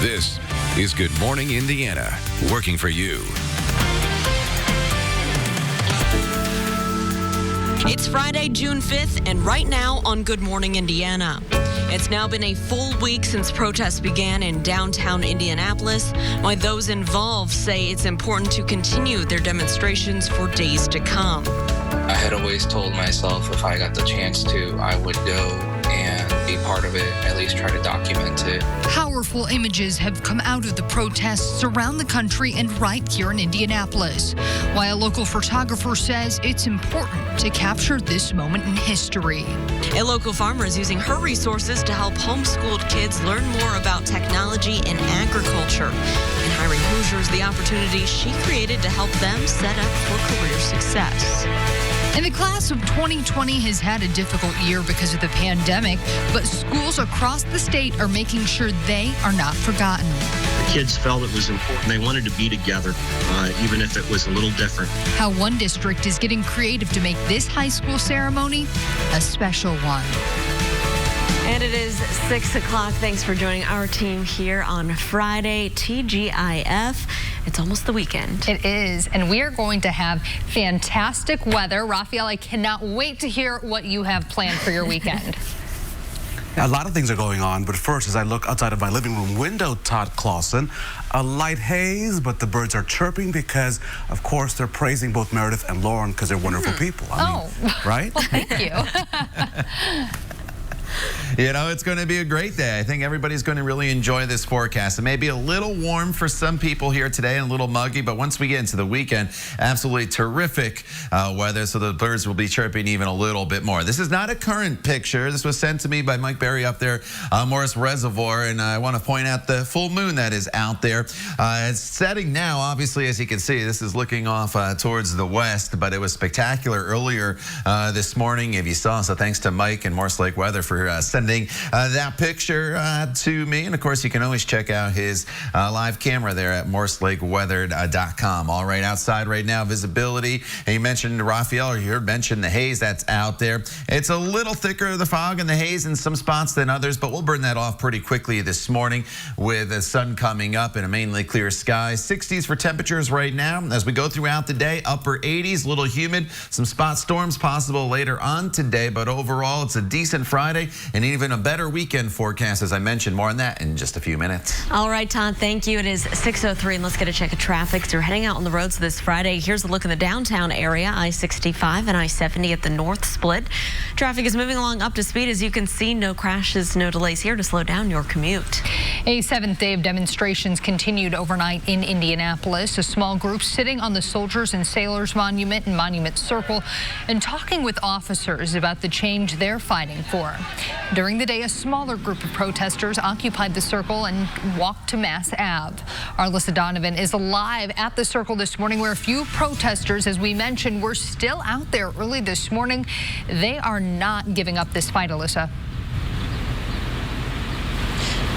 This is Good Morning Indiana, working for you. It's Friday, June 5th, and right now on Good Morning Indiana. It's now been a full week since protests began in downtown Indianapolis, while those involved say it's important to continue their demonstrations for days to come. I had always told myself if I got the chance to, I would go and be part of it, at least try to document it. Powerful images have come out of the protests around the country and right here in Indianapolis, while a local photographer says it's important to capture this moment in history. A local farmer is using her resources to help homeschooled kids learn more about technology and agriculture, and hiring Hoosiers the opportunity she created to help them set up for career success. And the class of 2020 has had a difficult year because of the pandemic, but schools across the state are making sure they are not forgotten. The kids felt it was important. They wanted to be together, even if it was a little different. How one district is getting creative to make this high school ceremony a special one. And it is 6 o'clock. Thanks for joining our team here on Friday, TGIF. It's almost the weekend. It is, and we are going to have fantastic weather. Raphael, I cannot wait to hear what you have planned for your weekend. A lot of things are going on, but first, as I look outside of my living room window, Todd Clausen, a light haze, but the birds are chirping because, of course, they're praising both Meredith and Lauren because they're wonderful people. I mean, right? Well, thank you. You know, it's going to be a great day. I think everybody's going to really enjoy this forecast. It may be a little warm for some people here today and a little muggy, but once we get into the weekend, absolutely terrific weather, so the birds will be chirping even a little bit more. This is not a current picture. This was sent to me by Mike Berry up there on Morris Reservoir, and I want to point out the full moon that is out there. It's setting now, obviously, as you can see. This is looking off towards the west, but it was spectacular earlier this morning, if you saw. So thanks to Mike and Morse Lake Weather for sending that picture to me. And of course, you can always check out his live camera there at morselakeweather.com. All right, outside right now, visibility. And you mentioned Raphael, or you heard mentioned the haze that's out there. It's a little thicker, the fog and the haze in some spots than others, but we'll burn that off pretty quickly this morning with the sun coming up and a mainly clear sky. 60s for temperatures right now. As we go throughout the day, upper 80s, a little humid, some spot storms possible later on today, but overall, it's a decent Friday and even a better weekend forecast, as I mentioned. More on that in just a few minutes. All right, Todd, thank you. It is 6:03, and let's get a check of traffic. So you're heading out on the roads this Friday. Here's a look in the downtown area, I-65 and I-70 at the north split. Traffic is moving along up to speed. As you can see, no crashes, no delays here to slow down your commute. A seventh day of demonstrations continued overnight in Indianapolis. A small group sitting on the Soldiers and Sailors Monument and Monument Circle and talking with officers about the change they're fighting for. During the day, a smaller group of protesters occupied the circle and walked to Mass Ave. Our Alyssa Donovan is live at the circle this morning, where a few protesters, as we mentioned, were still out there early this morning. They are not giving up this fight, Alyssa.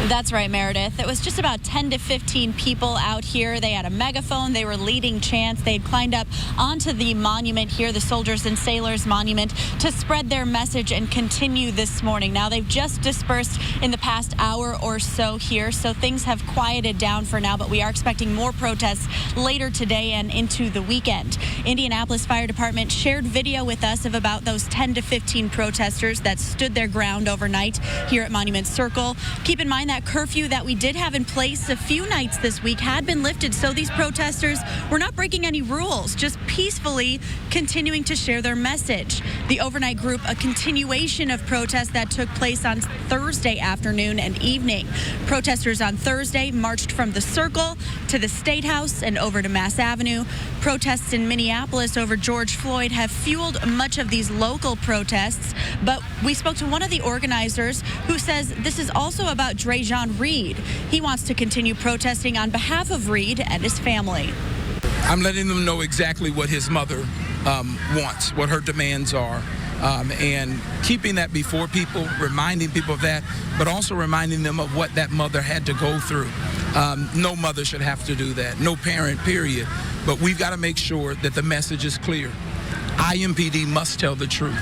That's right, Meredith. It was just about 10 to 15 people out here. They had a megaphone. They were leading chants. They had climbed up onto the monument here, the Soldiers and Sailors Monument, to spread their message and continue this morning. Now, they've just dispersed in the past hour or so here, so things have quieted down for now, but we are expecting more protests later today and into the weekend. Indianapolis Fire Department shared video with us of about those 10 to 15 protesters that stood their ground overnight here at Monument Circle. Keep in mind that curfew that we did have in place a few nights this week had been lifted, so these protesters were not breaking any rules, just peacefully continuing to share their message. The overnight group, a continuation of protests that took place on Thursday afternoon and evening. Protesters on Thursday marched from the Circle to the State House and over to Mass Avenue. Protests in Minneapolis over George Floyd have fueled much of these local protests, but we spoke to one of the organizers who says this is also about Dre'Jon Reed. He wants to continue protesting on behalf of Reed and his family. I'm letting them know exactly what his mother wants, what her demands are, and keeping that before people, reminding people of that, but also reminding them of what that mother had to go through. No mother should have to do that, no parent, period. But we've got to make sure that the message is clear. IMPD must tell the truth.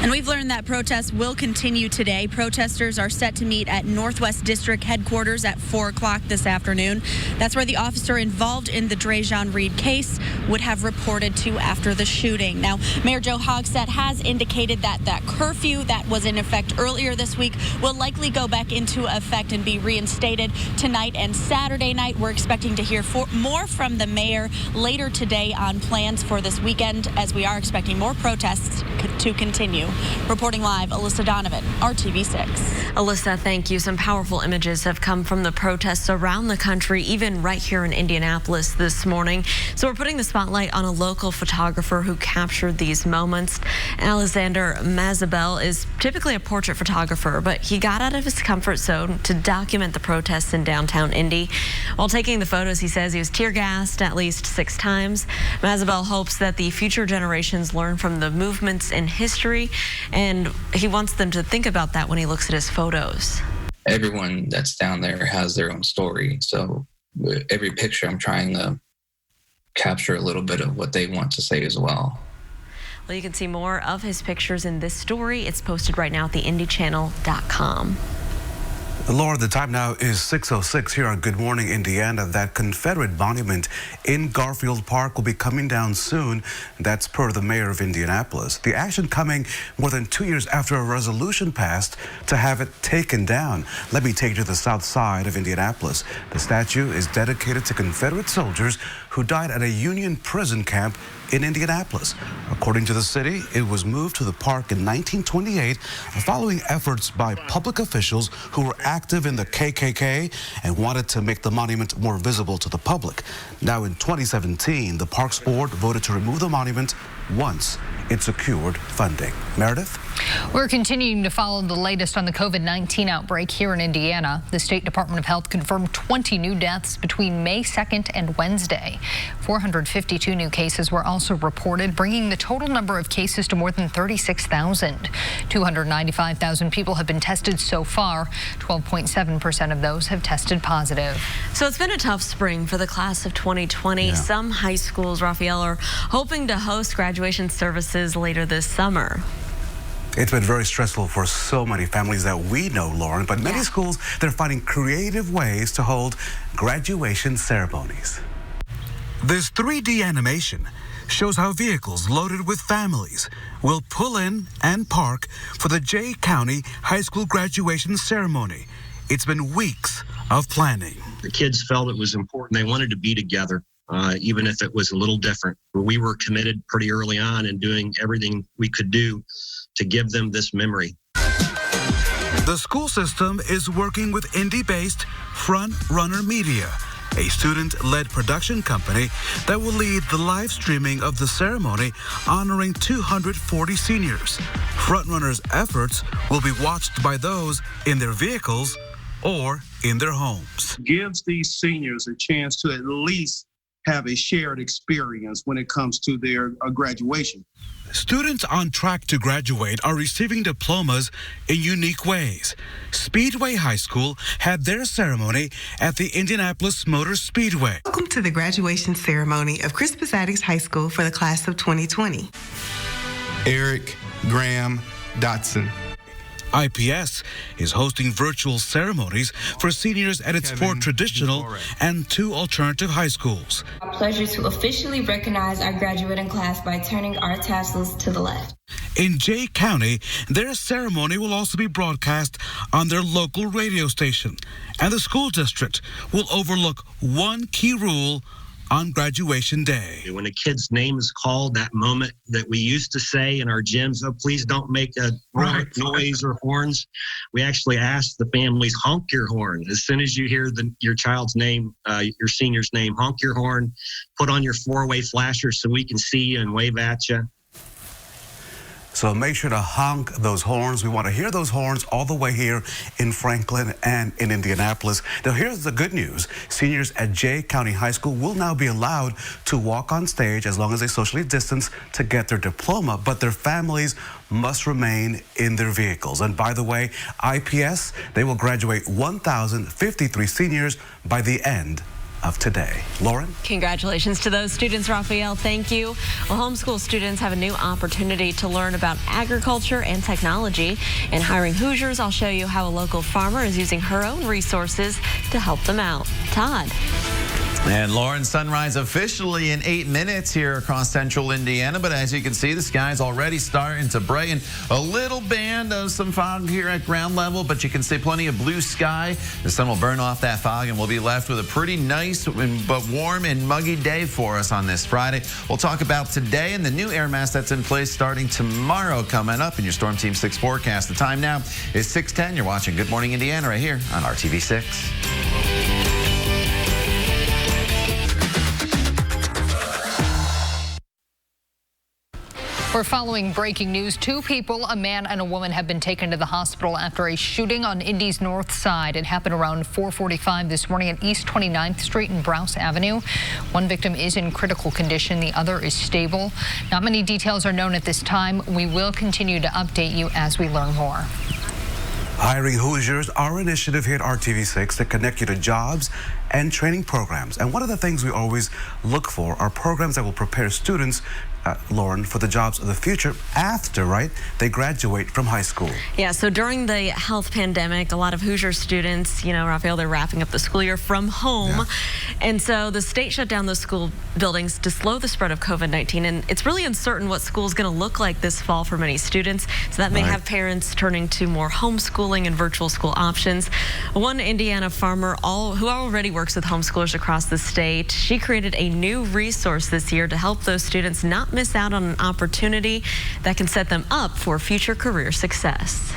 And we've learned that protests will continue today. Protesters are set to meet at Northwest District headquarters at 4 o'clock this afternoon. That's where the officer involved in the Drejon Reed case would have reported to after the shooting. Now, Mayor Joe Hogsett has indicated that curfew that was in effect earlier this week will likely go back into effect and be reinstated tonight and Saturday night. We're expecting to hear more from the mayor later today on plans for this weekend, as we are expecting more protests to continue. Reporting live, Alyssa Donovan, RTV6. Alyssa, thank you. Some powerful images have come from the protests around the country, even right here in Indianapolis this morning. So we're putting the spotlight on a local photographer who captured these moments. Alexander Mazabel is typically a portrait photographer, but he got out of his comfort zone to document the protests in downtown Indy. While taking the photos, he says he was tear gassed at least 6 times. Mazabel hopes that the future generations learn from the movements in history, and he wants them to think about that when he looks at his photos. Everyone that's down there has their own story. So every picture I'm trying to capture a little bit of what they want to say as well. Well, you can see more of his pictures in this story. It's posted right now at theindychannel.com. Laura, the time now is 6:06 here on Good Morning Indiana. That Confederate monument in Garfield Park will be coming down soon. That's per the mayor of Indianapolis. The action coming more than 2 years after a resolution passed to have it taken down. Let me take you to the south side of Indianapolis. The statue is dedicated to Confederate soldiers who died at a Union prison camp in Indianapolis. According to the city, it was moved to the park in 1928 following efforts by public officials who were active in the KKK and wanted to make the monument more visible to the public. Now in 2017, the Parks Board voted to remove the monument once it secured funding. Meredith? We're continuing to follow the latest on the COVID-19 outbreak here in Indiana. The State Department of Health confirmed 20 new deaths between May 2nd and Wednesday. 452 new cases were also reported, bringing the total number of cases to more than 36,000. 295,000 people have been tested so far. 12.7% of those have tested positive. So it's been a tough spring for the class of 2020. Yeah. Some high schools, Raphael, are hoping to host graduation services later this summer. It's been very stressful for so many families that we know, Lauren, but many schools, they're finding creative ways to hold graduation ceremonies. This 3D animation shows how vehicles loaded with families will pull in and park for the Jay County High School graduation ceremony. It's been weeks of planning. The kids felt it was important. They wanted to be together, even if it was a little different. We were committed pretty early on in doing everything we could do to give them this memory. The school system is working with indie-based Front Runner Media, a student-led production company that will lead the live streaming of the ceremony honoring 240 seniors. Front Runner's efforts will be watched by those in their vehicles or in their homes. Gives these seniors a chance to at least have a shared experience when it comes to their graduation. Students on track to graduate are receiving diplomas in unique ways. Speedway High School had their ceremony at the Indianapolis Motor Speedway. Welcome to the graduation ceremony of Crispus Attucks High School for the class of 2020. Eric Graham Dotson. IPS is hosting virtual ceremonies for seniors at its 4 traditional and 2 alternative high schools. Our pleasure to officially recognize our graduating class by turning our tassels to the left. In Jay County, their ceremony will also be broadcast on their local radio station, and the school district will overlook one key rule on graduation day. When a kid's name is called, that moment that we used to say in our gyms, oh, please don't make a noise or horns. We actually ask the families, honk your horn. As soon as you hear your child's name, your senior's name, honk your horn, put on your 4-way flasher so we can see you and wave at you. So make sure to honk those horns. We want to hear those horns all the way here in Franklin and in Indianapolis. Now, here's the good news. Seniors at Jay County High School will now be allowed to walk on stage as long as they socially distance to get their diploma, but their families must remain in their vehicles. And by the way, IPS, they will graduate 1,053 seniors by the end of today. Lauren? Congratulations to those students, Raphael. Thank you. Well, homeschool students have a new opportunity to learn about agriculture and technology. In Hiring Hoosiers, I'll show you how a local farmer is using her own resources to help them out. Todd. And Lauren, sunrise officially in 8 minutes here across central Indiana. But as you can see, the sky's already starting to brighten. A little band of some fog here at ground level, but you can see plenty of blue sky. The sun will burn off that fog and we'll be left with a pretty nice but warm and muggy day for us on this Friday. We'll talk about today and the new air mass that's in place starting tomorrow coming up in your Storm Team 6 forecast. The time now is 6:10. You're watching Good Morning Indiana right here on RTV6. We're following breaking news. 2 people, a man and a woman, have been taken to the hospital after a shooting on Indy's north side. It happened around 4:45 this morning at East 29th Street and Browse Avenue. One victim is in critical condition. The other is stable. Not many details are known at this time. We will continue to update you as we learn more. Hiring Hoosiers, our initiative here at RTV6 to connect you to jobs and training programs. And one of the things we always look for are programs that will prepare students, Lauren, for the jobs of the future after, right, they graduate from high school. Yeah, so during the health pandemic, a lot of Hoosier students, Raphael, they're wrapping up the school year from home. Yeah. And so the state shut down those school buildings to slow the spread of COVID-19. And it's really uncertain what school is going to look like this fall for many students. So that may have parents turning to more homeschooling and virtual school options. One Indiana farmer who already works with homeschoolers across the state, she created a new resource this year to help those students not miss out on an opportunity that can set them up for future career success.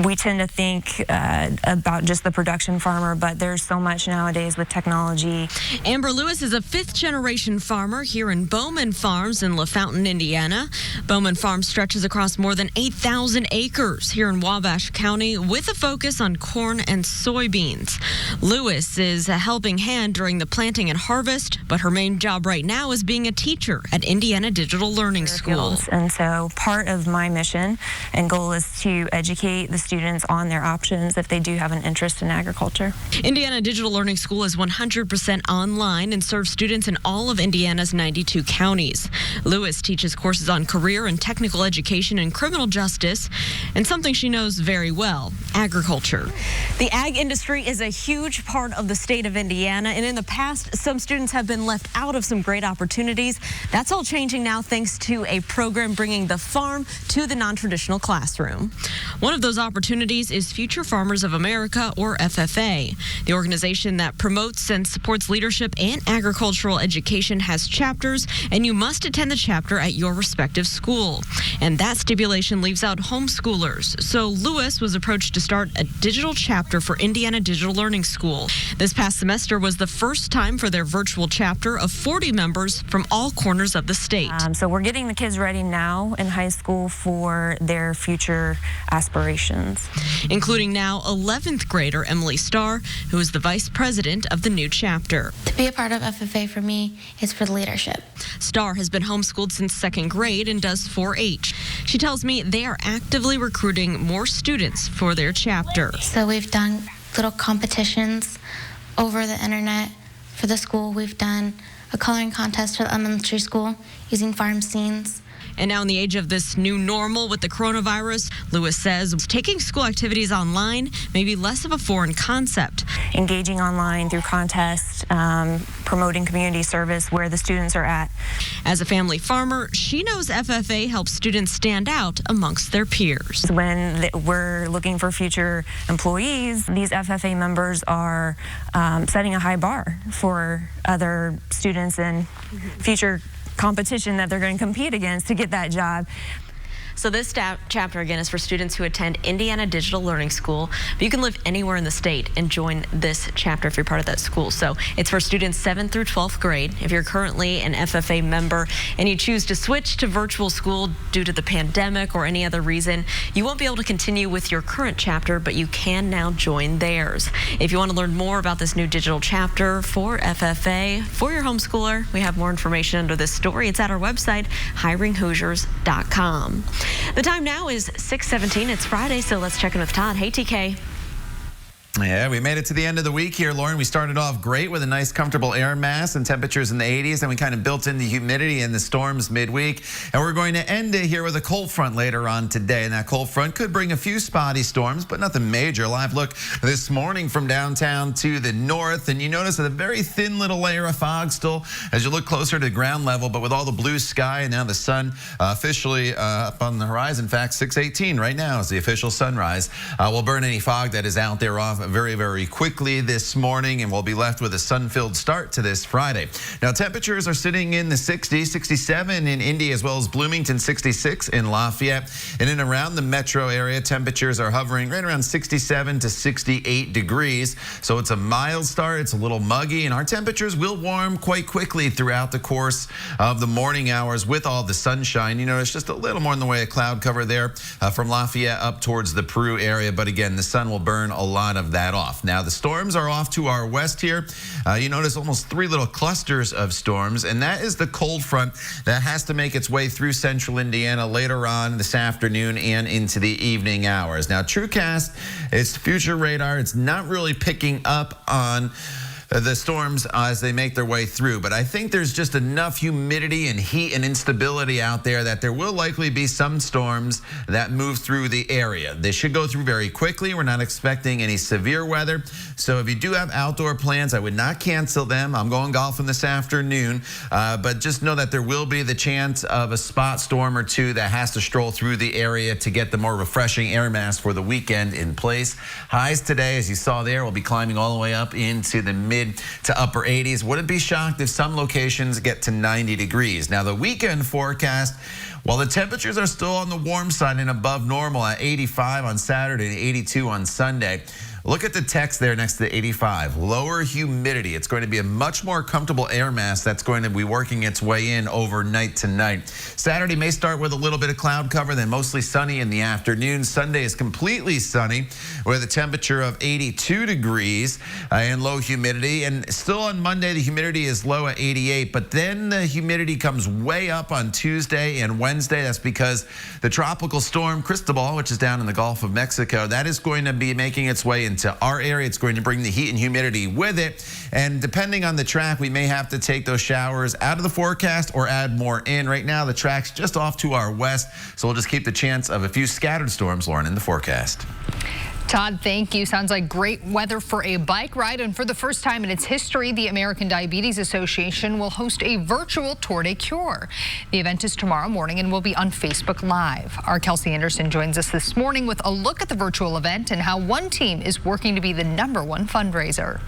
We tend to think about just the production farmer, but there's so much nowadays with technology. Amber Lewis is a 5th-generation farmer here in Bowman Farms in LaFountain, Indiana. Bowman Farm stretches across more than 8,000 acres here in Wabash County with a focus on corn and soybeans. Lewis is a helping hand during the planting and harvest, but her main job right now is being a teacher at Indiana Digital Learning School. And so part of my mission and goal is to educate the students on their options if they do have an interest in agriculture. Indiana Digital Learning School is 100% online and serves students in all of Indiana's 92 counties. Lewis teaches courses on career and technical education and criminal justice, and something she knows very well, agriculture. The ag industry is a huge part of the state of Indiana, and in the past, some students have been left out of some great opportunities. That's all changing now thanks to a program bringing the farm to the non-traditional classroom. One of those opportunities is Future Farmers of America, or FFA. The organization that promotes and supports leadership and agricultural education has chapters, and you must attend the chapter at your respective school. And that stipulation leaves out homeschoolers. So Lewis was approached to start a digital chapter for Indiana Digital Learning School. This past semester was the first time for their virtual chapter of 40 members from all corners of the state. So we're getting the kids ready now in high school for their future aspirations, including now 11th grader Emily Starr, who is the vice president of the new chapter. To be a part of FFA for me is for the leadership. Starr has been homeschooled since 2nd grade and does 4-H. She tells me they are actively recruiting more students for their chapter. So we've done little competitions over the internet for the school. We've done a coloring contest for the elementary school using farm scenes. And now in the age of this new normal with the coronavirus, Lewis says taking school activities online may be less of a foreign concept. Engaging online through contests, promoting community service where the students are at. As a family farmer, she knows FFA helps students stand out amongst their peers. When we're looking for future employees, these FFA members are setting a high bar for other students and future competition that they're going to compete against to get that job. So this chapter, again, is for students who attend Indiana Digital Learning School. But you can live anywhere in the state and join this chapter if you're part of that school. So it's for students 7th through 12th grade. If you're currently an FFA member and you choose to switch to virtual school due to the pandemic or any other reason, you won't be able to continue with your current chapter, but you can now join theirs. If you want to learn more about this new digital chapter for FFA, for your homeschooler, we have more information under this story. It's at our website, hiringhoosiers.com. The time now is 6:17. It's Friday, so let's check in with Todd. Hey, TK. Yeah, we made it to the end of the week here, Lauren. We started off great with a nice, comfortable air mass and temperatures in the 80s. And we kind of built in the humidity and the storms midweek. And we're going to end it here with a cold front later on today. And that cold front could bring a few spotty storms, but nothing major. Live look this morning from downtown to the north. And you notice a very thin little layer of fog still as you look closer to ground level. But with all the blue sky and now the sun officially up on the horizon. In fact, 6:18 right now is the official sunrise. We'll burn any fog that is out there off very, very quickly this morning, and we'll be left with a sun-filled start to this Friday. Now, temperatures are sitting in the 60s, 67 in Indy as well as Bloomington, 66 in Lafayette. And in around the metro area, temperatures are hovering right around 67 to 68 degrees. So it's a mild start. It's a little muggy, and our temperatures will warm quite quickly throughout the course of the morning hours with all the sunshine. You notice just a little more in the way of cloud cover there from Lafayette up towards the Peru area. But again, the sun will burn a lot of that off. Now, the storms are off to our west here. You notice almost 3 little clusters of storms, and that is the cold front that has to make its way through central Indiana later on this afternoon and into the evening hours. Now, TrueCast, it's future radar. It's not really picking up on the storms as they make their way through. But I think there's just enough humidity and heat and instability out there that there will likely be some storms that move through the area. They should go through very quickly. We're not expecting any severe weather. So if you do have outdoor plans, I would not cancel them. I'm going golfing this afternoon. But just know that there will be the chance of a spot storm or two that has to stroll through the area to get the more refreshing air mass for the weekend in place. Highs today, as you saw there, will be climbing all the way up into the mid to upper 80s. Wouldn't be shocked if some locations get to 90 degrees. Now, the weekend forecast, while the temperatures are still on the warm side and above normal at 85 on Saturday and 82 on Sunday, look at the text there next to the 85. Lower humidity. It's going to be a much more comfortable air mass that's going to be working its way in overnight tonight. Saturday may start with a little bit of cloud cover, then mostly sunny in the afternoon. Sunday is completely sunny with a temperature of 82 degrees and low humidity. And still on Monday, the humidity is low at 88, but then the humidity comes way up on Tuesday and Wednesday. That's because the tropical storm Cristobal, which is down in the Gulf of Mexico, that is going to be making its way into our area. It's going to bring the heat and humidity with it. And depending on the track, we may have to take those showers out of the forecast or add more in. Right now, the track's just off to our west, so we'll just keep the chance of a few scattered storms, Lauren, in the forecast. Todd, thank you. Sounds like great weather for a bike ride. And for the first time in its history, the American Diabetes Association will host a virtual Tour de Cure. The event is tomorrow morning and will be on Facebook Live. Our Kelsey Anderson joins us this morning with a look at the virtual event and how one team is working to be the #1 fundraiser.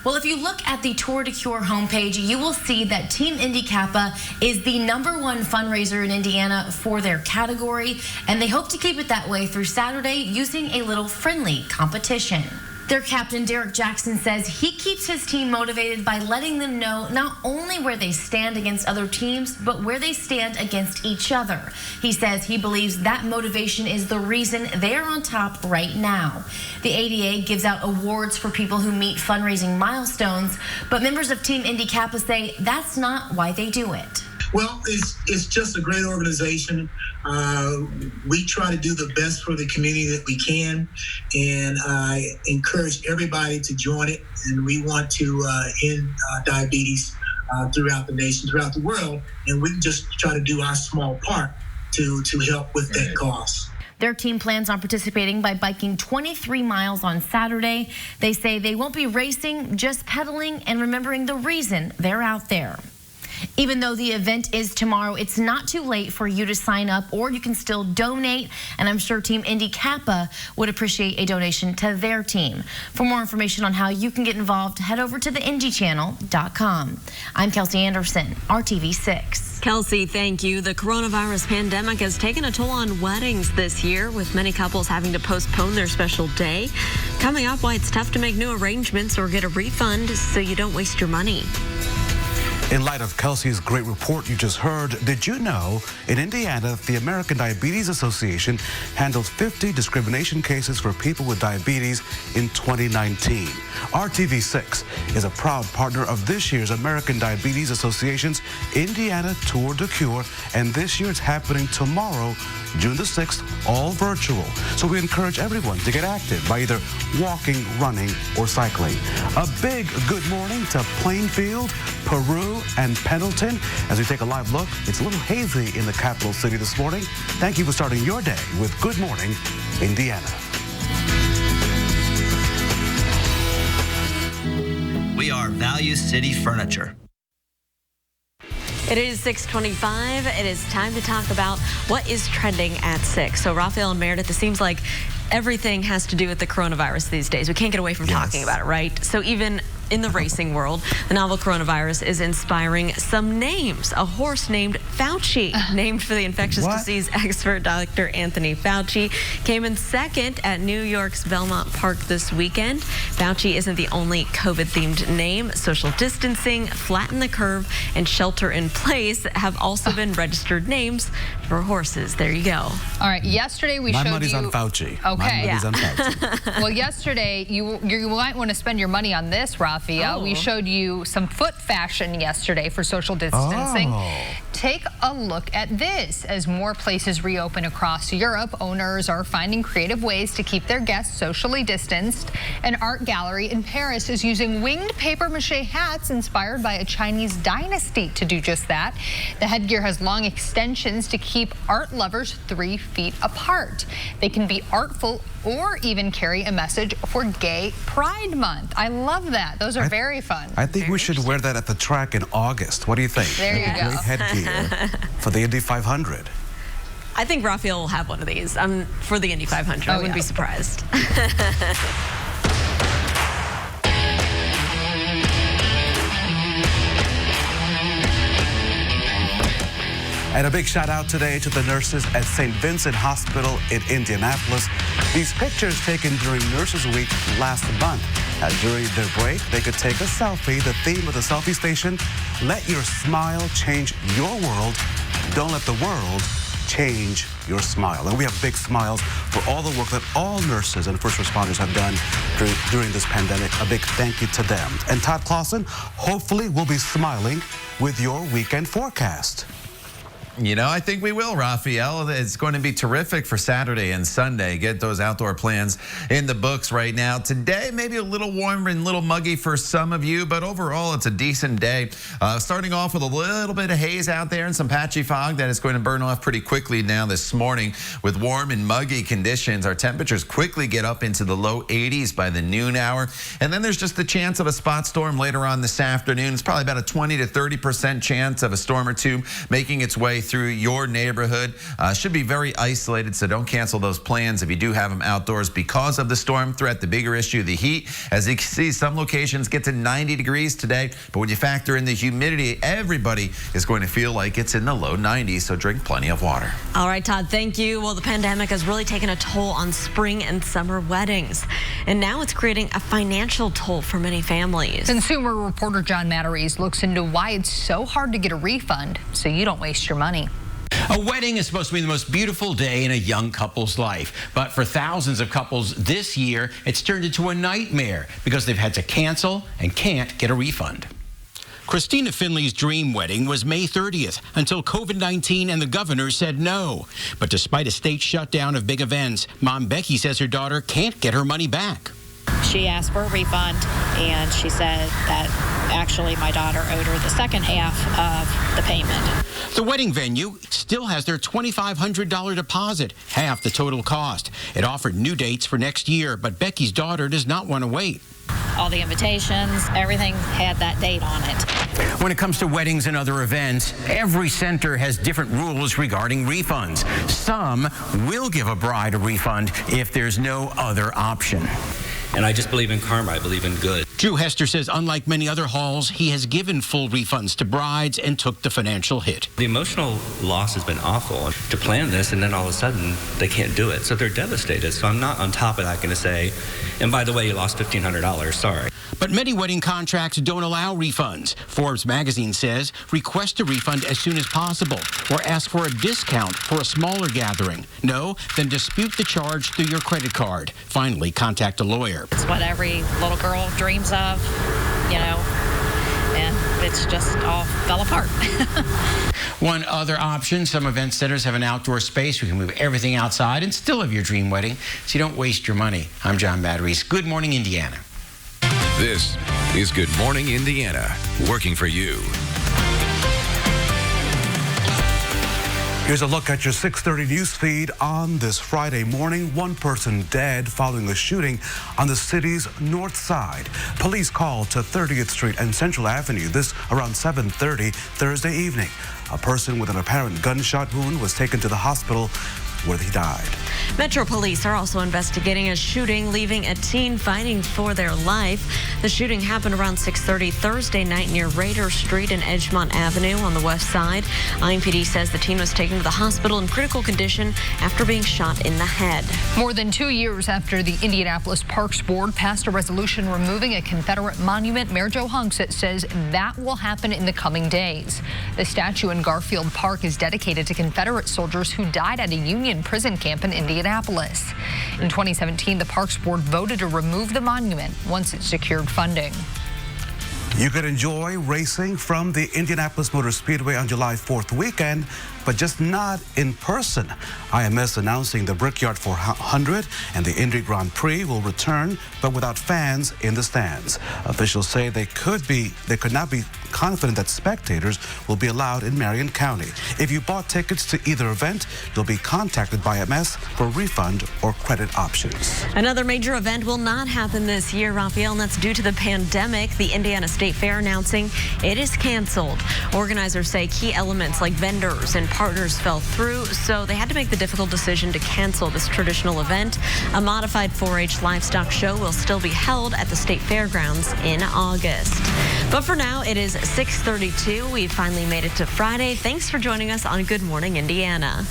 Well, if you look at the Tour de Cure homepage, you will see that Team Indy Kappa is the #1 fundraiser in Indiana for their category, and they hope to keep it that way through Saturday using a little friendly competition. Their captain, Derek Jackson, says he keeps his team motivated by letting them know not only where they stand against other teams, but where they stand against each other. He says he believes that motivation is the reason they're on top right now. The ADA gives out awards for people who meet fundraising milestones, but members of Team Indy Kappa say that's not why they do it. Well, it's just a great organization. We try to do the best for the community that we can, and I encourage everybody to join it. And we want to end diabetes throughout the nation, throughout the world, and we can just try to do our small part to help with that cause. Their team plans on participating by biking 23 miles on Saturday. They say they won't be racing, just pedaling and remembering the reason they're out there. Even though the event is tomorrow, it's not too late for you to sign up, or you can still donate, and I'm sure Team Indy Kappa would appreciate a donation to their team. For more information on how you can get involved, head over to theindychannel.com. I'm Kelsey Anderson, RTV6. Kelsey, thank you. The coronavirus pandemic has taken a toll on weddings this year, with many couples having to postpone their special day. Coming up, why it's tough to make new arrangements or get a refund so you don't waste your money. In light of Kelsey's great report you just heard, did you know in Indiana, the American Diabetes Association handled 50 discrimination cases for people with diabetes in 2019? RTV6 is a proud partner of this year's American Diabetes Association's Indiana Tour de Cure, and this year it's happening tomorrow, June the 6th, all virtual. So we encourage everyone to get active by either walking, running, or cycling. A big good morning to Plainfield, Peru, and Pendleton. As we take a live look, it's a little hazy in the capital city this morning. Thank you for starting your day with Good Morning, Indiana. We are Value City Furniture. It is 6:25. It is time to talk about what is trending at 6. So, Raphael and Meredith, it seems like everything has to do with the coronavirus these days. We can't get away from talking about it, right? So even in the racing world, the novel coronavirus is inspiring some names. A horse named Fauci, named for the infectious disease expert Dr. Anthony Fauci, came in second at New York's Belmont Park this weekend. Fauci isn't the only COVID-themed name. Social distancing, flatten the curve, and shelter in place have also been registered names for horses. There you go. All right, yesterday we showed you... My money's on Fauci. Okay. My money's on Fauci. Well, yesterday, you might want to spend your money on this, Raphael. We showed you some foot fashion yesterday for social distancing. Take a look at this. As more places reopen across Europe, owners are finding creative ways to keep their guests socially distanced. An art gallery in Paris is using winged papier-mâché hats inspired by a Chinese dynasty to do just that. The headgear has long extensions to keep art lovers 3 feet apart. They can be artful or even carry a message for Gay Pride Month. I love that. Those are very fun. I think we should wear that at the track in August. What do you think? There you go. Great headgear for the Indy 500. I think Raphael will have one of these for the Indy 500. I wouldn't be surprised. And a big shout out today to the nurses at St. Vincent Hospital in Indianapolis. These pictures taken during Nurses Week last month. During their break, they could take a selfie. The theme of the selfie station, let your smile change your world. Don't let the world change your smile. And we have big smiles for all the work that all nurses and first responders have done during this pandemic. A big thank you to them. And Todd Clausen, hopefully we'll be smiling with your weekend forecast. You know, I think we will, Raphael. It's going to be terrific for Saturday and Sunday. Get those outdoor plans in the books right now. Today, maybe a little warmer and a little muggy for some of you, but overall, it's a decent day. Starting off with a little bit of haze out there and some patchy fog that is going to burn off pretty quickly now this morning. With warm and muggy conditions, our temperatures quickly get up into the low 80s by the noon hour. And then there's just the chance of a spot storm later on this afternoon. It's probably about a 20 to 30% chance of a storm or two making its way through your neighborhood. Should be very isolated, so don't cancel those plans if you do have them outdoors because of the storm threat. The bigger issue, the heat. As you can see, some locations get to 90 degrees today, but when you factor in the humidity, everybody is going to feel like it's in the low 90s, so drink plenty of water. All right, Todd, thank you. Well, the pandemic has really taken a toll on spring and summer weddings, and now it's creating a financial toll for many families. Consumer reporter John Matteries looks into why it's so hard to get a refund so you don't waste your money. A wedding is supposed to be the most beautiful day in a young couple's life. But for thousands of couples this year, it's turned into a nightmare because they've had to cancel and can't get a refund. Christina Finley's dream wedding was May 30th until COVID-19 and the governor said no. But despite a state shutdown of big events, Mom Becky says her daughter can't get her money back. She asked for a refund, and she said that actually my daughter owed her the second half of the payment. The wedding venue still has their $2,500 deposit, half the total cost. It offered new dates for next year, but Becky's daughter does not want to wait. All the invitations, everything had that date on it. When it comes to weddings and other events, every center has different rules regarding refunds. Some will give a bride a refund if there's no other option. And I just believe in karma. I believe in good. Drew Hester says unlike many other halls, he has given full refunds to brides and took the financial hit. The emotional loss has been awful. To plan this and then all of a sudden they can't do it. So they're devastated. So I'm not on top of that going to say, And by the way, you lost $1,500. Sorry. But many wedding contracts don't allow refunds. Forbes magazine says request a refund as soon as possible or ask for a discount for a smaller gathering. No, then dispute the charge through your credit card. Finally, contact a lawyer. It's what every little girl dreams of, you know, and it's just all fell apart. One other option, some event centers have an outdoor space where you can move everything outside and still have your dream wedding so you don't waste your money. I'm John Batteries. Good morning, Indiana. This is Good Morning Indiana, working for you. Here's a look at your 6:30 news feed on this Friday morning. One person dead following a shooting on the city's north side. Police called to 30th Street and Central Avenue, this around 7:30 Thursday evening. A person with an apparent gunshot wound was taken to the hospital where he died. Metro Police are also investigating a shooting, leaving a teen fighting for their life. The shooting happened around 6:30 Thursday night near Raider Street and Edgemont Avenue on the west side. IMPD says the teen was taken to the hospital in critical condition after being shot in the head. More than 2 years after the Indianapolis Parks Board passed a resolution removing a Confederate monument, Mayor Joe Hunks says that will happen in the coming days. The statue in Garfield Park is dedicated to Confederate soldiers who died at a Union prison camp in Indianapolis. In 2017, the Parks Board voted to remove the monument once it secured funding. You could enjoy racing from the Indianapolis Motor Speedway on July 4th weekend, but just not in person. IMS announcing the Brickyard 400 and the Indy Grand Prix will return, but without fans in the stands. Officials say they could not be confident that spectators will be allowed in Marion County. If you bought tickets to either event, you'll be contacted by IMS for refund or credit options. Another major event will not happen this year, Raphael, and that's due to the pandemic. The Indiana State Fair announcing it is canceled. Organizers say key elements like vendors and partners fell through, so they had to make the difficult decision to cancel this traditional event. A modified 4-H livestock show will still be held at the State Fairgrounds in August. But for now, it is 6:32. We finally made it to Friday. Thanks for joining us on Good Morning Indiana.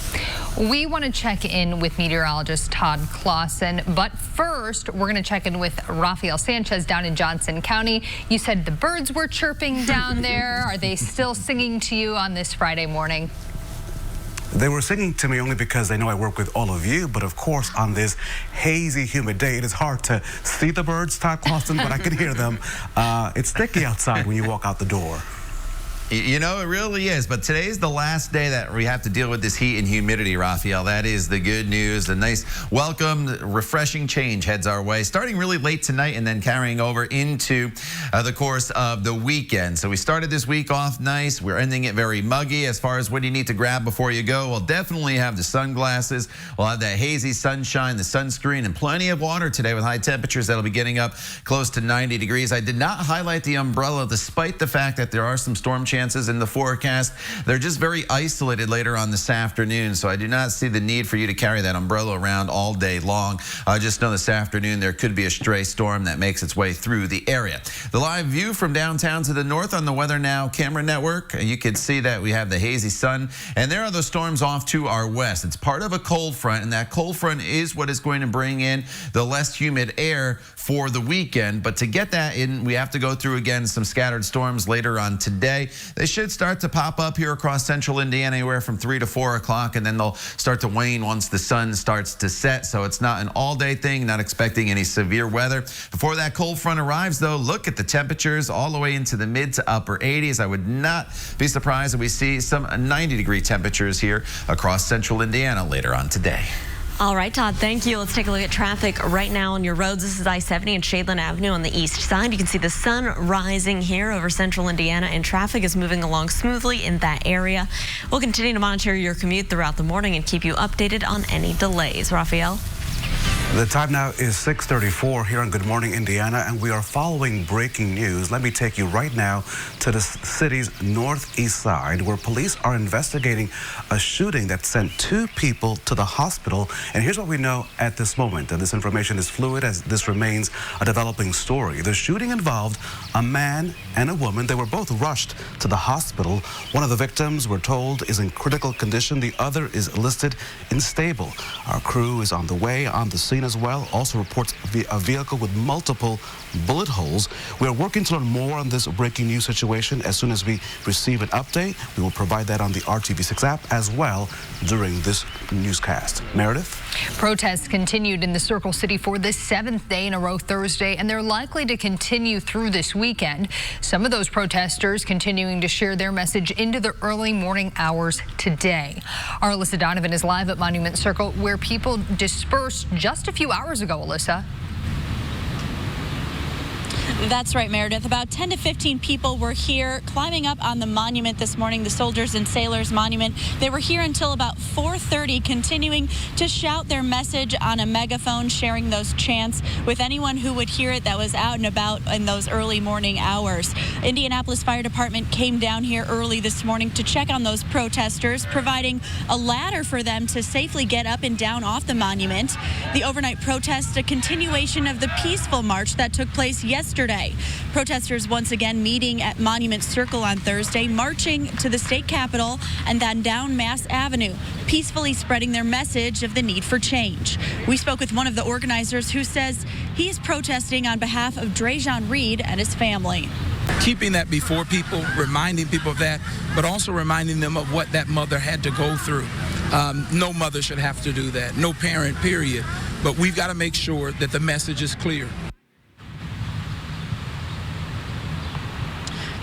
We want to check in with meteorologist Todd Clausen, but first we're going to check in with Rafael Sanchez down in Johnson County. You said the birds were chirping down there. Are they still singing to you on this Friday morning? They were singing to me only because they know I work with all of you, but of course on this hazy, humid day, it is hard to see the birds, Todd Clausen, but I can hear them. It's sticky outside when you walk out the door. You know, it really is. But today's the last day that we have to deal with this heat and humidity, Raphael. That is the good news. The nice, welcome, refreshing change heads our way, starting really late tonight and then carrying over into the course of the weekend. So we started this week off nice. We're ending it very muggy. As far as what do you need to grab before you go, we'll definitely have the sunglasses. We'll have that hazy sunshine, the sunscreen, and plenty of water today with high temperatures that'll be getting up close to 90 degrees. I did not highlight the umbrella despite the fact that there are some storm chances in the forecast. They're just very isolated later on this afternoon, so I do not see the need for you to carry that umbrella around all day long. Just know this afternoon there could be a stray storm that makes its way through the area. The live view from downtown to the north on the Weather Now camera network, you can see that we have the hazy sun, and there are the storms off to our west. It's part of a cold front, and that cold front is what is going to bring in the less humid air for the weekend. But to get that in, we have to go through again some scattered storms later on today. They should start to pop up here across central Indiana anywhere from 3 to 4 o'clock, and then they'll start to wane once the sun starts to set. So it's not an all-day thing, not expecting any severe weather. Before that cold front arrives, though, look at the temperatures all the way into the mid to upper 80s. I would not be surprised if we see some 90-degree temperatures here across central Indiana later on today. All right, Todd, thank you. Let's take a look at traffic right now on your roads. This is I-70 and Shadeland Avenue on the east side. You can see the sun rising here over central Indiana, and traffic is moving along smoothly in that area. We'll continue to monitor your commute throughout the morning and keep you updated on any delays. Raphael? The time now is 6:34 here on Good Morning Indiana, and we are following breaking news. Let me take you right now to the city's northeast side, where police are investigating a shooting that sent 2 people to the hospital. And here's what we know at this moment, and this information is fluid as this remains a developing story. The shooting involved a man and a woman. They were both rushed to the hospital. One of the victims, we're told, is in critical condition. The other is listed in stable. Our crew is on the way on the scene as well. Also reports a vehicle with multiple bullet holes. We are working to learn more on this breaking news situation. As soon as we receive an update, we will provide that on the RTV6 app as well during this newscast. Meredith? Protests continued in the Circle City for the 7th day in a row Thursday, and they're likely to continue through this weekend. Some of those protesters continuing to share their message into the early morning hours today. Our Alyssa Donovan is live at Monument Circle, where people dispersed just a few hours ago. Alyssa? That's right, Meredith. About 10 to 15 people were here climbing up on the monument this morning, the Soldiers and Sailors Monument. They were here until about 4:30, continuing to shout their message on a megaphone, sharing those chants with anyone who would hear it that was out and about in those early morning hours. Indianapolis Fire Department came down here early this morning to check on those protesters, providing a ladder for them to safely get up and down off the monument. The overnight protest, a continuation of the peaceful march that took place yesterday. Protesters once again meeting at Monument Circle on Thursday, marching to the state capitol and then down Mass Avenue, peacefully spreading their message of the need for change. We spoke with one of the organizers who says he is protesting on behalf of Drejon Reed and his family. Keeping that before people, reminding people of that, but also reminding them of what that mother had to go through. No mother should have to do that, no parent, period. But we've got to make sure that the message is clear.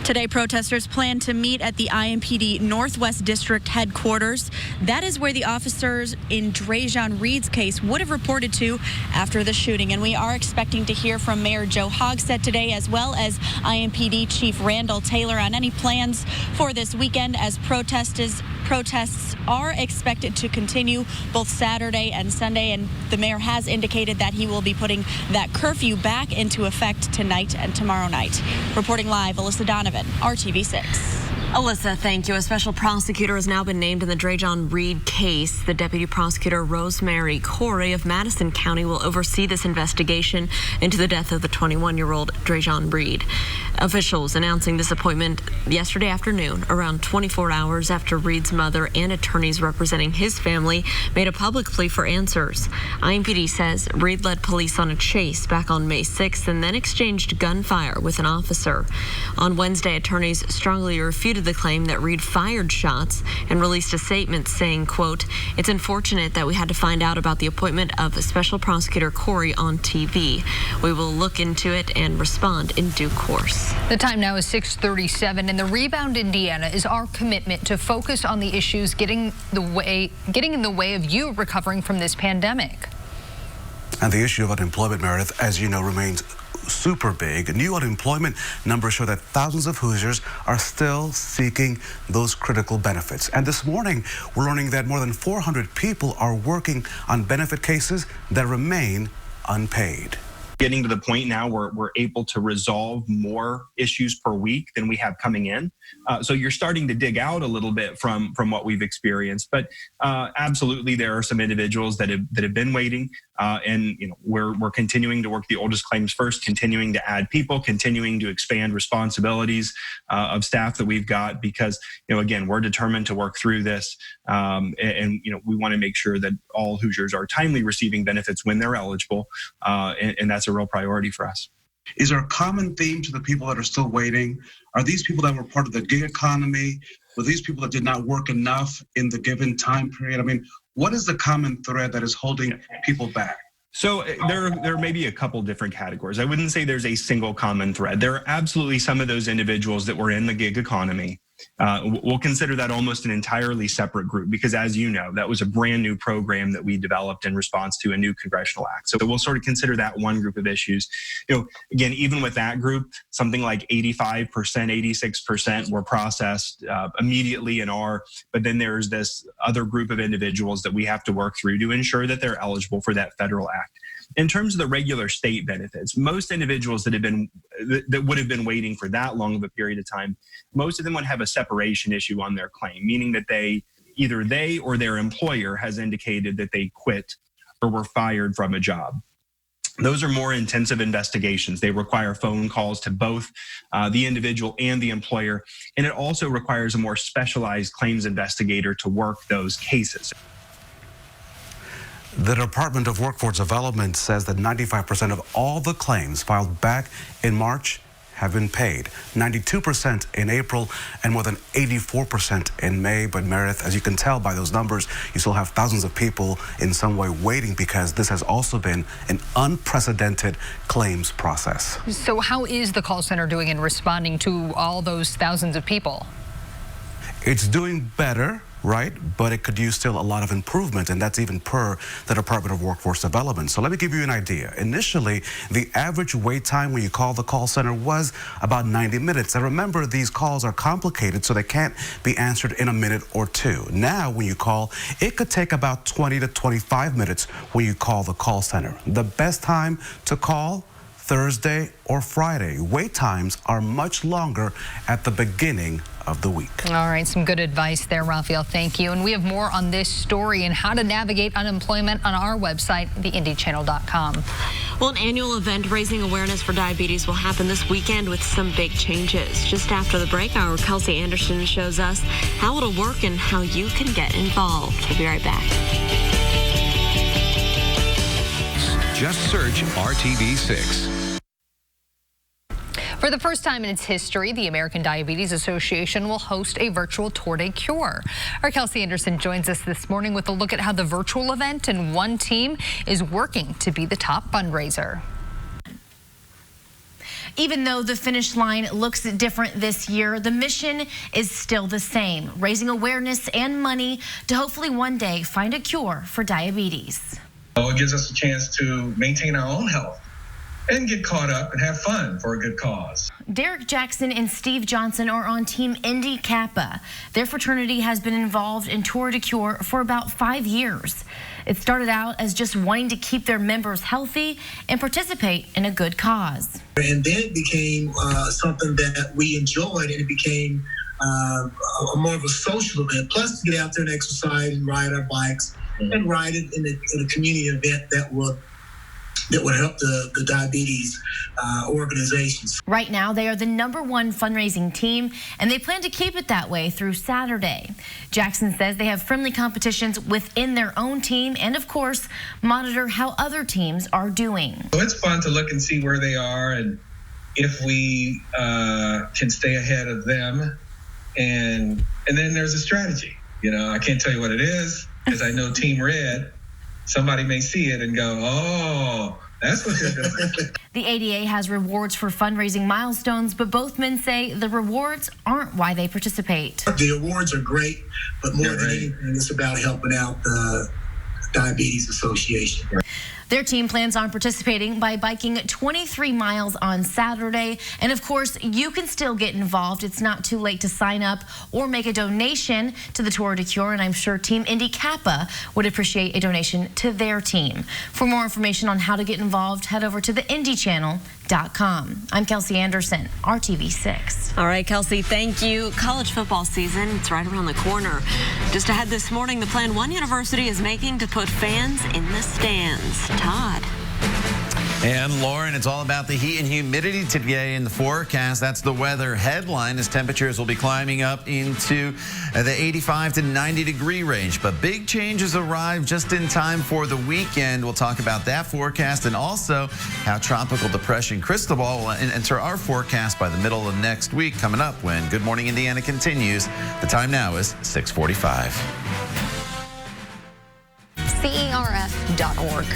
Today, protesters plan to meet at the IMPD Northwest District headquarters. That is where the officers in Drejon Reed's case would have reported to after the shooting. And we are expecting to hear from Mayor Joe Hogsett today, as well as IMPD Chief Randall Taylor, on any plans for this weekend, as protests are expected to continue both Saturday and Sunday. And the mayor has indicated that he will be putting that curfew back into effect tonight and tomorrow night. Reporting live, Alyssa Donovan, RTV6. Alyssa, thank you. A special prosecutor has now been named in the Drejon Reed case. The deputy prosecutor, Rosemary Corey of Madison County, will oversee this investigation into the death of the 21-year-old Drejon Reed. Officials announcing this appointment yesterday afternoon, around 24 hours after Reed's mother and attorneys representing his family made a public plea for answers. IMPD says Reed led police on a chase back on May 6th and then exchanged gunfire with an officer. On Wednesday, attorneys strongly refuted the claim that Reed fired shots and released a statement saying, quote, "It's unfortunate that we had to find out about the appointment of Special Prosecutor Corey on TV. We will look into it and respond in due course." The time now is 6:37, and the Rebound Indiana is our commitment to focus on the issues getting in the way of you recovering from this pandemic. And the issue of unemployment, Meredith, as you know, remains super big. New unemployment numbers show that thousands of Hoosiers are still seeking those critical benefits. And this morning, we're learning that more than 400 people are working on benefit cases that remain unpaid. Getting to the point now where we're able to resolve more issues per week than we have coming in. So you're starting to dig out a little bit from what we've experienced. But absolutely, there are some individuals that have been waiting. And we're continuing to work the oldest claims first, continuing to add people, continuing to expand responsibilities of staff that we've got, because again, we're determined to work through this, and we want to make sure that all Hoosiers are timely receiving benefits when they're eligible, and that's a real priority for us. Is there a common theme to the people that are still waiting? Are these people that were part of the gig economy? Were these people that did not work enough in the given time period? I mean, what is the common thread that is holding people back? So there may be a couple different categories. I wouldn't say there's a single common thread. There are absolutely some of those individuals that were in the gig economy. We'll consider that almost an entirely separate group, because as you know, that was a brand new program that we developed in response to a new congressional act. So we'll sort of consider that one group of issues. Again, even with that group, something like 85%, 86% were processed immediately and but then there's this other group of individuals that we have to work through to ensure that they're eligible for that federal act. In terms of the regular state benefits, most individuals that would have been waiting for that long of a period of time, most of them would have a separation issue on their claim, meaning that either they or their employer has indicated that they quit or were fired from a job. Those are more intensive investigations. They require phone calls to both the individual and the employer, and it also requires a more specialized claims investigator to work those cases. The Department of Workforce Development says that 95% of all the claims filed back in March have been paid, 92% in April, and more than 84% in May. But Meredith, as you can tell by those numbers, you still have thousands of people in some way waiting because this has also been an unprecedented claims process. So how is the call center doing in responding to all those thousands of people? It's doing better, right? But it could use still a lot of improvement, and that's even per the Department of Workforce Development. So let me give you an idea. Initially, the average wait time when you call the call center was about 90 minutes. And remember, these calls are complicated, so they can't be answered in a minute or two. Now, when you call, it could take about 20 to 25 minutes when you call the call center. The best time to call? Thursday or Friday. Wait times are much longer at the beginning of the week. All right, some good advice there, Raphael. Thank you. And we have more on this story and how to navigate unemployment on our website, theindychannel.com. Well, an annual event raising awareness for diabetes will happen this weekend with some big changes. Just after the break, our Kelsey Anderson shows us how it'll work and how you can get involved. We'll be right back. Just search RTV6. For the first time in its history, the American Diabetes Association will host a virtual Tour de Cure. Our Kelsey Anderson joins us this morning with a look at how the virtual event and one team is working to be the top fundraiser. Even though the finish line looks different this year, the mission is still the same, raising awareness and money to hopefully one day find a cure for diabetes. It gives us a chance to maintain our own health and get caught up and have fun for a good cause. Derek Jackson and Steve Johnson are on Team Indy Kappa. Their fraternity has been involved in Tour de Cure for about 5 years. It started out as just wanting to keep their members healthy and participate in a good cause. And then it became something that we enjoyed, and it became more of a social event, plus to get out there and exercise and ride our bikes and ride it in a community event that would help the diabetes organizations. Right now, they are the #1 fundraising team, and they plan to keep it that way through Saturday. Jackson says they have friendly competitions within their own team and, of course, monitor how other teams are doing. So it's fun to look and see where they are and if we can stay ahead of them. And then there's a strategy. I can't tell you what it is because I know Team Red. Somebody may see it and go, oh, that's what they're doing. The ADA has rewards for fundraising milestones, but both men say the rewards aren't why they participate. The awards are great, but more than anything, it's about helping out the Diabetes Association. Their team plans on participating by biking 23 miles on Saturday. And of course, you can still get involved. It's not too late to sign up or make a donation to the Tour de Cure. And I'm sure Team Indy Kappa would appreciate a donation to their team. For more information on how to get involved, head over to theindychannel.com. I'm Kelsey Anderson, RTV6. All right, Kelsey, thank you. College football season, it's right around the corner. Just ahead this morning, the plan one university is making to put fans in the stands. Todd. And Lauren, it's all about the heat and humidity today in the forecast. That's the weather headline as temperatures will be climbing up into the 85 to 90 degree range. But big changes arrive just in time for the weekend. We'll talk about that forecast and also how Tropical Depression Cristobal will enter our forecast by the middle of next week coming up when Good Morning Indiana continues. The time now is 6:45. CERF.org.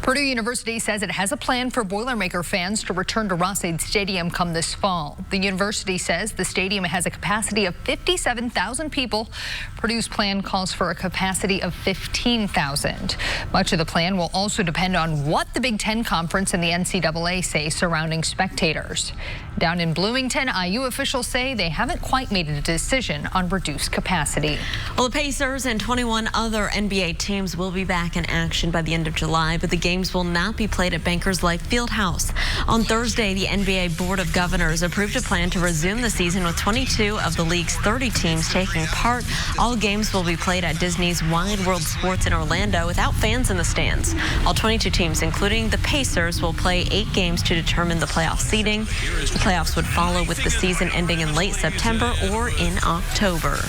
Purdue University says it has a plan for Boilermaker fans to return to Ross-Ade Stadium come this fall. The university says the stadium has a capacity of 57,000 people. Purdue's plan calls for a capacity of 15,000. Much of the plan will also depend on what the Big Ten Conference and the NCAA say surrounding spectators. Down in Bloomington, IU officials say they haven't quite made a decision on reduced capacity. Well, the Pacers and 21 other NBA teams will be back in action by the end of July, but the games will not be played at Bankers Life Fieldhouse. On Thursday, the NBA Board of Governors approved a plan to resume the season with 22 of the league's 30 teams taking part. All games will be played at Disney's Wide World Sports in Orlando without fans in the stands. All 22 teams, including the Pacers, will play 8 games to determine the playoff seeding. The playoffs would follow with the season ending in late September or in October.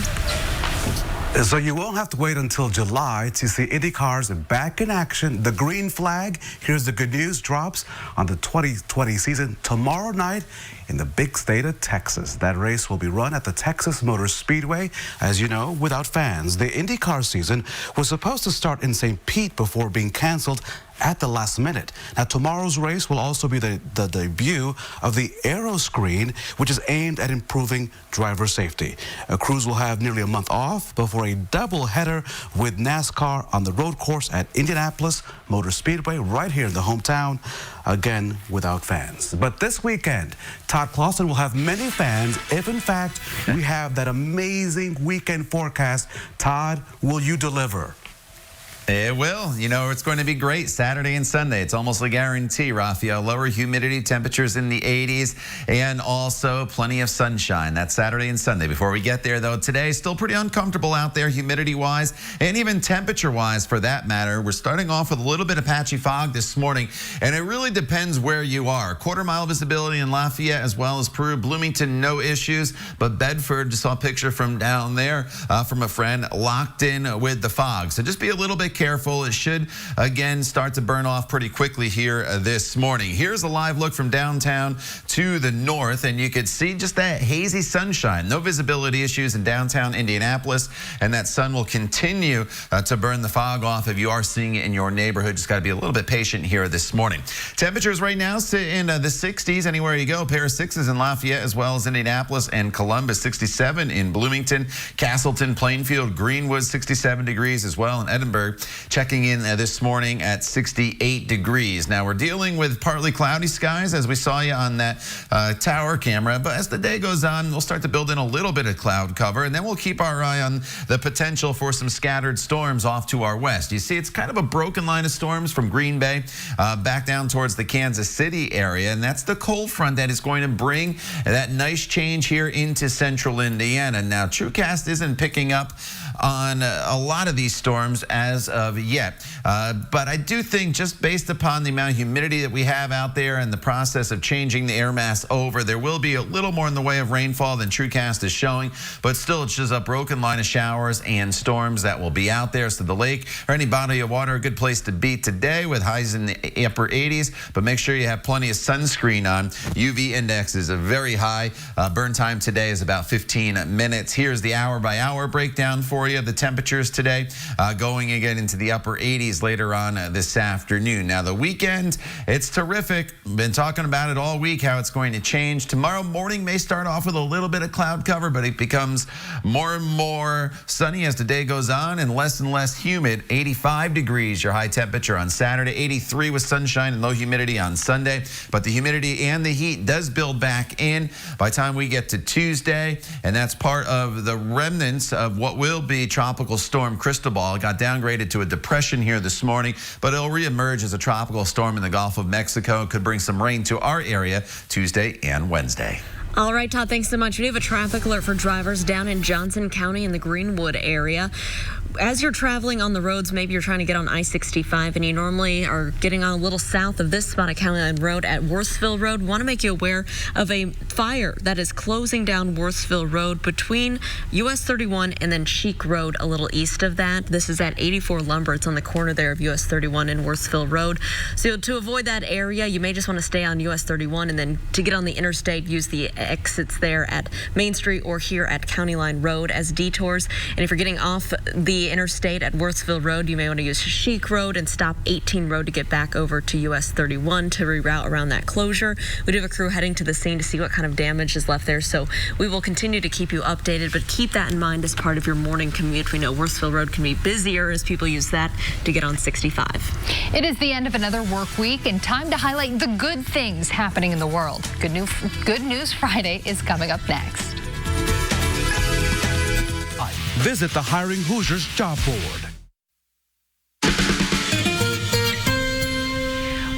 So you won't have to wait until July to see Indy cars back in action. The green flag, here's the good news, drops on the 2020 season tomorrow night in the big state of Texas. That race will be run at the Texas Motor Speedway, as you know, without fans. The IndyCar season was supposed to start in St. Pete before being canceled at the last minute. Now, tomorrow's race will also be the debut of the Aero Screen, which is aimed at improving driver safety. Crews will have nearly a month off before a double-header with NASCAR on the road course at Indianapolis Motor Speedway, right here in the hometown, again without fans. But this weekend, Todd Clausen will have many fans if, in fact, we have that amazing weekend forecast. Todd, will you deliver? It will. You know, it's going to be great Saturday and Sunday. It's almost a guarantee, Rafael. Lower humidity, temperatures in the 80s, and also plenty of sunshine. That's Saturday and Sunday. Before we get there, though, today, still pretty uncomfortable out there humidity-wise and even temperature-wise for that matter. We're starting off with a little bit of patchy fog this morning, and it really depends where you are. Quarter-mile visibility in Lafayette as well as Peru. Bloomington, no issues, but Bedford, just saw a picture from down there from a friend, locked in with the fog. So just be a little bit careful. It should, again, start to burn off pretty quickly here this morning. Here's a live look from downtown to the north, and you could see just that hazy sunshine. No visibility issues in downtown Indianapolis, and that sun will continue to burn the fog off if you are seeing it in your neighborhood. Just got to be a little bit patient here this morning. Temperatures right now sit in the 60s anywhere you go. A pair of 6s in Lafayette as well as Indianapolis and Columbus. 67 in Bloomington, Castleton, Plainfield, Greenwood, 67 degrees as well in Edinburgh. Checking in this morning at 68 degrees. Now we're dealing with partly cloudy skies as we saw you on that tower camera, but as the day goes on, we'll start to build in a little bit of cloud cover, and then we'll keep our eye on the potential for some scattered storms off to our west. You see, it's kind of a broken line of storms from Green Bay back down towards the Kansas City area, and that's the cold front that is going to bring that nice change here into central Indiana. Now, TrueCast isn't picking up on a lot of these storms as of yet. But I do think just based upon the amount of humidity that we have out there and the process of changing the air mass over, there will be a little more in the way of rainfall than TrueCast is showing, but still it's just a broken line of showers and storms that will be out there. So the lake or any body of water, a good place to be today with highs in the upper 80s, but make sure you have plenty of sunscreen on. UV index is a very high. Burn time today is about 15 minutes. Here's the hour-by-hour breakdown for you. The temperatures today going again into the upper 80s later on this afternoon. Now the weekend, it's terrific. Been talking about it all week, how it's going to change. Tomorrow morning may start off with a little bit of cloud cover, but it becomes more and more sunny as the day goes on and less humid. 85 degrees, your high temperature on Saturday. 83 with sunshine and low humidity on Sunday. But the humidity and the heat does build back in by the time we get to Tuesday, and that's part of the remnants of what will be Tropical Storm Cristobal. It got downgraded to a depression here this morning, but it'll reemerge as a tropical storm in the Gulf of Mexico. It could bring some rain to our area Tuesday and Wednesday. All right, Todd, thanks so much. We have a traffic alert for drivers down in Johnson County in the Greenwood area. As you're traveling on the roads, maybe you're trying to get on I-65 and you normally are getting on a little south of this spot at County Line Road at Worthsville Road. Want to make you aware of a fire that is closing down Worthsville Road between US 31 and then Cheek Road a little east of that. This is at 84 Lumber. It's on the corner there of US 31 and Worthsville Road. So to avoid that area, you may just want to stay on US 31, and then to get on the interstate, use the exits there at Main Street or here at County Line Road as detours. And if you're getting off the interstate at Worthsville Road, you may want to use Cheek Road and stop 18 Road to get back over to US 31 to reroute around that closure. We do have a crew heading to the scene to see what kind of damage is left there, so we will continue to keep you updated, but keep that in mind as part of your morning commute. We know Worthsville Road can be busier as people use that to get on 65. It is the end of another work week and time to highlight the good things happening in the world. Good News Friday is coming up next. Visit the Hiring Hoosiers job board.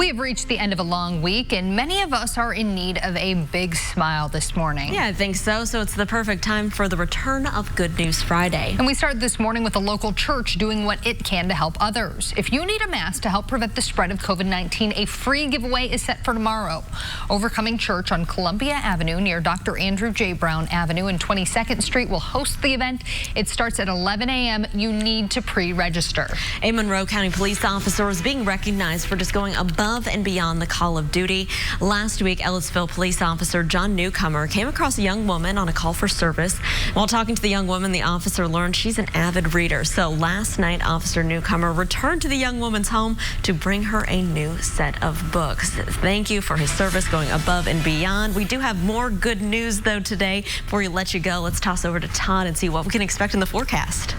We have reached the end of a long week, and many of us are in need of a big smile this morning. Yeah, I think so. So it's the perfect time for the return of Good News Friday. And we start this morning with a local church doing what it can to help others. If you need a mask to help prevent the spread of COVID-19, a free giveaway is set for tomorrow. Overcoming Church on Columbia Avenue near Dr. Andrew J. Brown Avenue and 22nd Street will host the event. It starts at 11 a.m. You need to pre-register. A Monroe County police officer is being recognized for just going above and beyond the call of duty. Last week, Ellisville police officer John Newcomer came across a young woman on a call for service. While talking to the young woman, the officer learned she's an avid reader. So last night, Officer Newcomer returned to the young woman's home to bring her a new set of books. Thank you for his service going above and beyond. We do have more good news, though, today. Before we let you go, let's toss over to Todd and see what we can expect in the forecast.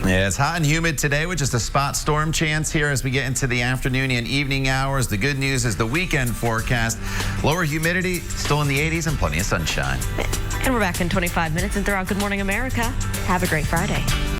Yeah, it's hot and humid today with just a spot storm chance here as we get into the afternoon and evening hours. The good news is the weekend forecast. Lower humidity, still in the 80s, and plenty of sunshine. And we're back in 25 minutes and throughout Good Morning America. Have a great Friday.